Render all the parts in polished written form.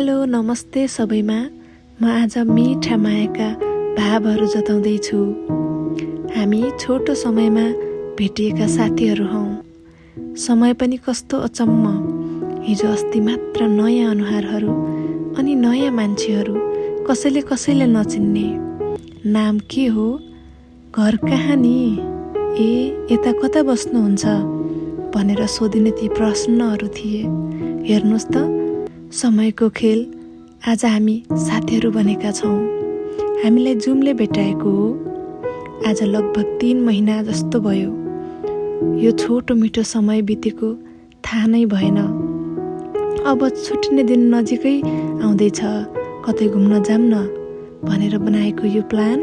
Hello नमस्ते सबैमा। म आज मिठा मायाका भावहरू जताउँदैछु। हामी छोटो समयमा भेटिएका साथीहरू हौँ। समय पनि कस्तो अचम्म, हिजो अस्ति मात्र नयाँ अनुहारहरू अनि नयाँ मान्छेहरू, कसैले कसैले नचिन्ने। नाम के हो, घर कहाँ नि, यता कता बस्नुहुन्छ भनेर सोधिने ती प्रश्नहरू थिए। हेर्नुहोस् त, समयको खेल, आज हामी साथीहरू बनेका छौँ। हामीलाई जुमले भेटाएको हो। आज लगभग 3 महिना जस्तो भयो। यो छोटो मिठो समय बितेको थाहा नै भएन। अब छुट्टिने दिन नजिकै आउँदैछ, कतै घुम्न जाऊँ न भनेर बनाएको यो प्लान,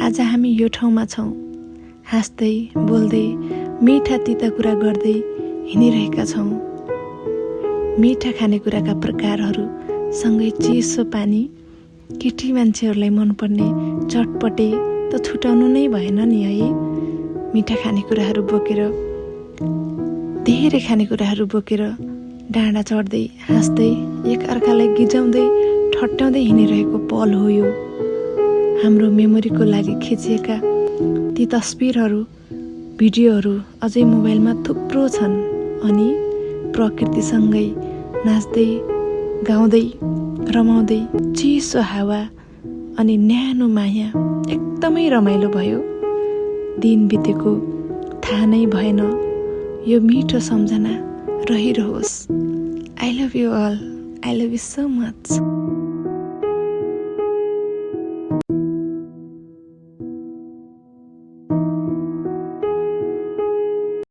आज हामी यो ठाउँमा छौँ। हाँस्दै बोल्दै मिठा तिता कुरा गर्दै हिँडिरहेका छौँ। मिठा खानेकुराका प्रकारहरू सँगै चिसो पानी, केटी मान्छेहरूलाई मनपर्ने चटपटे त छुटाउनु नै भएन नि है। मिठा खानेकुराहरू बोकेर, धेरै खानेकुराहरू बोकेर डाँडा चढ्दै हाँस्दै एक अर्कालाई गिजाउँदै ठट्याउँदै हिँडिरहेको पल हो यो। हाम्रो मेमोरीको लागि खिचिएका ती तस्बिरहरू, भिडियोहरू अझै मोबाइलमा थुप्रो छन्। अनि प्रकृतिसँगै नाच्दै गाउँदै रमाउँदै चिसो हावा अनि न्यानो माया एकदमै रमाइलो भयो। दिन बितेको थाहा नै भएन। यो मिठो सम्झना रहिरहोस्। I love you all. I love you so much.